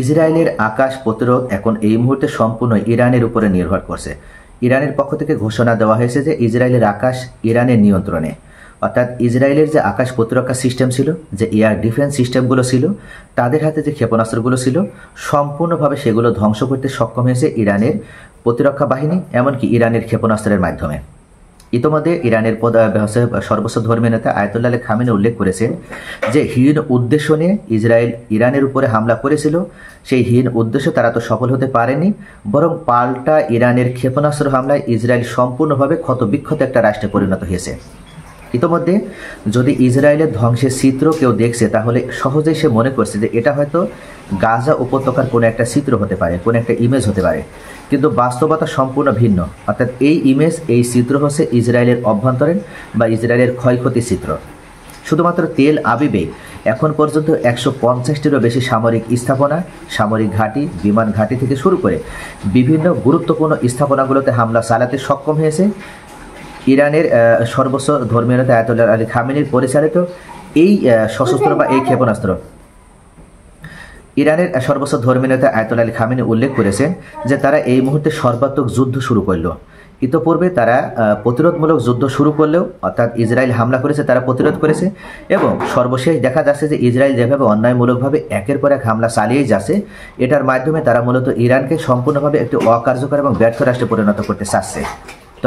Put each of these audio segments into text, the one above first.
ইসরায়েলের আকাশ প্রতিরোধ এখন এই মুহূর্তে সম্পূর্ণ ইরানের উপরে নির্ভর করছে। ইরানের পক্ষ থেকে ঘোষণা দেওয়া হয়েছে যে ইসরায়েলের আকাশ ইরানের নিয়ন্ত্রণে, অর্থাৎ ইসরায়েলের যে আকাশ প্রতিরক্ষা সিস্টেম ছিল, যে এয়ার ডিফেন্স সিস্টেমগুলো ছিল, তাদের হাতে যে ক্ষেপণাস্ত্রগুলো ছিল, সম্পূর্ণভাবে সেগুলো ধ্বংস করতে সক্ষম হয়েছে ইরানের প্রতিরক্ষা বাহিনী, এমনকি ইরানের ক্ষেপণাস্ত্রের মাধ্যমে। ইতোমধ্যে ইরানের সর্বোচ্চ ধর্মীয় নেতা আয়াতুল্লাহ আলী খামেনি উল্লেখ করেছেন যে হীন উদ্দেশ্য নিয়ে ইসরায়েল ইরানের উপরে হামলা করেছিল, সেই হীন উদ্দেশ্য তারা তো সফল হতে পারেনি, বরং পাল্টা ইরানের ক্ষেপণাস্ত্র হামলায় ইসরায়েল সম্পূর্ণভাবে ক্ষতবিক্ষত একটা রাষ্ট্রে পরিণত হয়েছে। ইতোমধ্যে যদি ইসরায়েলের ধ্বংসের চিত্র কেউ দেখছে, তাহলে সহজেই সে মনে করছে যে এটা হয়তো গাজা উপত্যকার কোনো একটা চিত্র হতে পারে, কোনো একটা ইমেজ হতে পারে, কিন্তু বাস্তবতা সম্পূর্ণ ভিন্ন। অর্থাৎ এই ইমেজ, এই চিত্র হচ্ছে ইসরায়েলের অভ্যন্তরীণ বা ইসরায়েলের ক্ষয়ক্ষতির চিত্র। শুধুমাত্র তেল আবিবে এখন পর্যন্ত 150টিরও বেশি সামরিক স্থাপনা, সামরিক ঘাঁটি, বিমান ঘাঁটি থেকে শুরু করে বিভিন্ন গুরুত্বপূর্ণ স্থাপনাগুলোতে হামলা চালাতে সক্ষম হয়েছে ইরানের সর্বোচ্চ ধর্মীয় নেতা আয়াতুল্লাহ আলী খামেনির পরিচালিত এই সশস্ত্র বা এই ক্ষেপণাস্ত্র। ইরানের সর্বোচ্চ ধর্মীয় নেতা আয়াতুল্লাহ আলী খামেনি উল্লেখ করেছেন যে তারা এই মুহূর্তে সর্বাত্মক যুদ্ধ শুরু করল। ইতোপূর্বে তারা প্রতিরোধমূলক যুদ্ধ শুরু করলেও, অর্থাৎ ইসরায়েল হামলা করেছে, তারা প্রতিরোধ করেছে, এবং সর্বশেষ দেখা যাচ্ছে যে ইসরায়েল যেভাবে অন্যায়মূলকভাবে একের পর এক হামলা চালিয়েই যাচ্ছে, এটার মাধ্যমে তারা মূলত ইরানকে সম্পূর্ণভাবে একটি অকার্যকর এবং ব্যর্থ রাষ্ট্রে পরিণত করতে চাচ্ছে।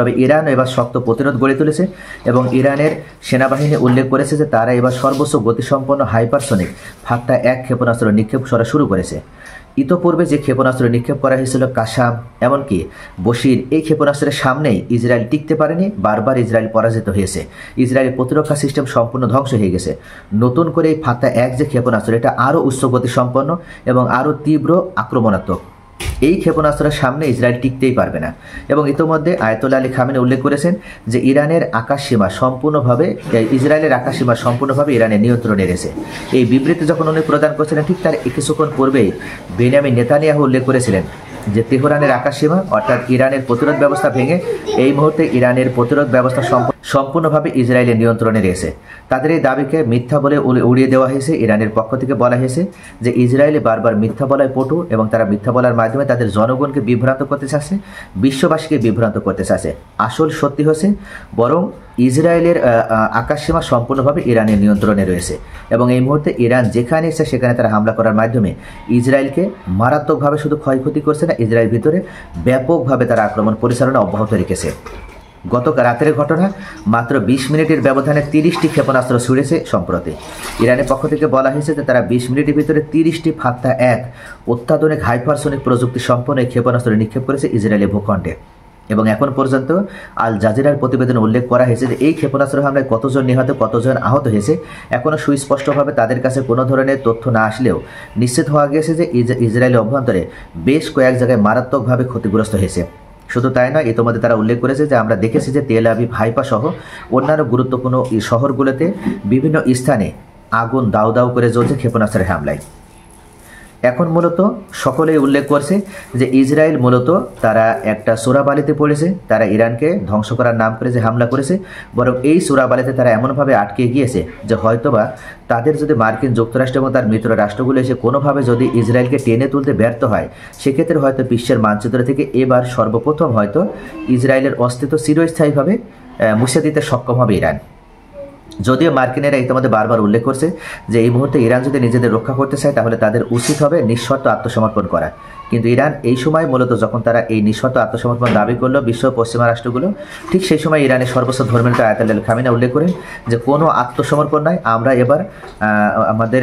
তবে ইরান এবার শক্ত প্রতিরোধ গড়ে তুলেছে এবং ইরানের সেনাবাহিনী উল্লেখ করেছে যে তারা এবার সর্বোচ্চ গতিসম্পন্ন হাইপারসনিক ফাত্তা-1 ক্ষেপণাস্ত্র নিক্ষেপ করা শুরু করেছে। ইতোপূর্বে যে ক্ষেপণাস্ত্র নিক্ষেপ করা হয়েছিল কাসাম, এমনকি বশির, এই ক্ষেপণাস্ত্রের সামনেই ইসরায়েল টিকতে পারেনি, বারবার ইসরায়েল পরাজিত হয়েছে। ইসরায়েলের প্রতিরক্ষা সিস্টেম সম্পূর্ণ ধ্বংস হয়ে গেছে। নতুন করে এই ফাত্তা-1 যে ক্ষেপণাস্ত্র, এটা আরও উচ্চ গতিসম্পন্ন এবং আরও তীব্র আক্রমণাত্মক। এই ক্ষেপণাস্ত্রের সামনে ইসরায়েল টিকতেই পারবে না। এবং ইতোমধ্যে আয়াতুল্লাহ আলী খামেনি উল্লেখ করেছেন যে ইরানের আকাশসীমা সম্পূর্ণভাবে, ইসরায়েলের আকাশসীমা সম্পূর্ণভাবে ইরানের নিয়ন্ত্রণে রয়েছে। এই বিবৃতি যখন উনি প্রদান করেছিলেন, ঠিক তার কিছুক্ষণ পূর্বেই বেনিয়ামিন নেতানিয়াহু উল্লেখ করেছিলেন যে তেহরানের আকাশসীমা, অর্থাৎ ইরানের প্রতিরোধ ব্যবস্থা ভেঙে এই মুহূর্তে ইরানের প্রতিরোধ ব্যবস্থা সম্পূর্ণভাবে ইসরায়েলের নিয়ন্ত্রণে রয়েছে। তাদের এই দাবিকে মিথ্যা বলে উড়িয়ে দেওয়া হয়েছে। ইরানের পক্ষ থেকে বলা হয়েছে যে ইসরায়েলে বারবার মিথ্যা বলায় পটু এবং তারা মিথ্যা বলার মাধ্যমে তাদের জনগণকে বিভ্রান্ত করতে চাচ্ছে, বিশ্ববাসীকে বিভ্রান্ত করতে চাচ্ছে। আসল সত্যি হচ্ছে বরং ইসরায়েলের আকাশসীমা সম্পূর্ণভাবে ইরানের নিয়ন্ত্রণে রয়েছে এবং এই মুহূর্তে ইরান যেখানে ইচ্ছে সেখানে তারা হামলা করার মাধ্যমে ইসরায়েলকে মারাত্মকভাবে শুধু ক্ষয়ক্ষতি করছে না, ইসরায়েল ভিতরে ব্যাপকভাবে তারা আক্রমণ পরিচালনা অব্যাহত রেখেছে। গত রাতের ঘটনা, মাত্র 20 মিনিটের ব্যবধানে 30টি ক্ষেপণাস্ত্র ছুড়েছে সম্প্রতি। ইরানের পক্ষ থেকে বলা হয়েছে যে তারা 20 মিনিটের ভিতরে 30টি ফাত্তা-1 অত্যাধুনিক হাইপারসনিক প্রযুক্তি সম্পন্ন এই ক্ষেপণাস্ত্র নিক্ষেপ করেছে ইসরায়েলের ভূখণ্ডে। এবং এখন পর্যন্ত আল জাজিরার প্রতিবেদনে উল্লেখ করা হয়েছে যে এই ক্ষেপণাস্ত্র হামলায় কতজন নিহত, কতজন আহত হয়েছে, এখনও সুস্পষ্টভাবে তাদের কাছে কোনো ধরনের তথ্য না আসলেও নিশ্চিত হওয়া গেছে যে ইসরায়েলের অভ্যন্তরে বেশ কয়েক জায়গায় মারাত্মকভাবে ক্ষতিগ্রস্ত হয়েছে। শুধু তাই নয়, ইতোমধ্যে তারা উল্লেখ করেছে যে আমরা দেখেছি যে তেল আবিব, হাইফা সহ অন্যান্য গুরুত্বপূর্ণ শহরগুলোতে বিভিন্ন স্থানে আগুন দাউ দাউ করে জ্বলছে ক্ষেপণাস্ত্রের হামলায়। এখন মূলত সকলেই উল্লেখ করছে যে ইসরায়েল মূলত তারা একটা চোরাবালিতে পড়েছে, তারা ইরানকে ধ্বংস করার নাম করে যে হামলা করেছে, বরং এই চোরাবালিতে তারা এমনভাবে আটকে গিয়েছে যে হয়তোবা তাদের যদি মার্কিন যুক্তরাষ্ট্র এবং তার মিত্র রাষ্ট্রগুলো এসে কোনোভাবে যদি ইসরায়েলকে টেনে তুলতে ব্যর্থ হয়, সেক্ষেত্রে হয়তো বিশ্বের মানচিত্র থেকে এবার সর্বপ্রথম হয়তো ইসরায়েলের অস্তিত্ব চিরস্থায়ীভাবে মুছে দিতে সক্ষম হবে ইরান। যদিও মার্কিনেরা ইতিমধ্যে বারবার উল্লেখ করছে যে এই মুহূর্তে ইরান যদি নিজেদের রক্ষা করতে চায় তাহলে তাদের উচিত হবে নিঃশর্ত আত্মসমর্পণ করা। কিন্তু ইরান এই সময় মূলত যখন তারা এই নিঃশর্ত আত্মসমর্পণ দাবি করলো বিশ্ব পশ্চিমা রাষ্ট্রগুলো, ঠিক সেই সময় ইরানের সর্বোচ্চ ধর্মীয় নেতা আয়াতুল্লাহ আলী খামেনি উল্লেখ করেন যে কোনো আত্মসমর্পণ নয়, আমরা এবার আমাদের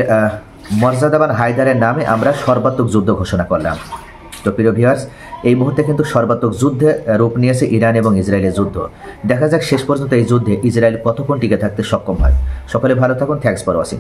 মর্যাদাবান হায়দারের নামে আমরা সর্বাত্মক যুদ্ধ ঘোষণা করলাম। তো প্রিয় ভিউয়ার্স, এই মুহূর্তে কিন্তু সর্বাত্মক যুদ্ধে রূপ নিয়েছে ইরান এবং ইসরায়েলের যুদ্ধ। দেখা যাক শেষ পর্যন্ত এই যুদ্ধে ইসরায়েল কতক্ষণ টিকে থাকতে সক্ষম হয়। সকলে ভালো থাকুন। Thanks for watching.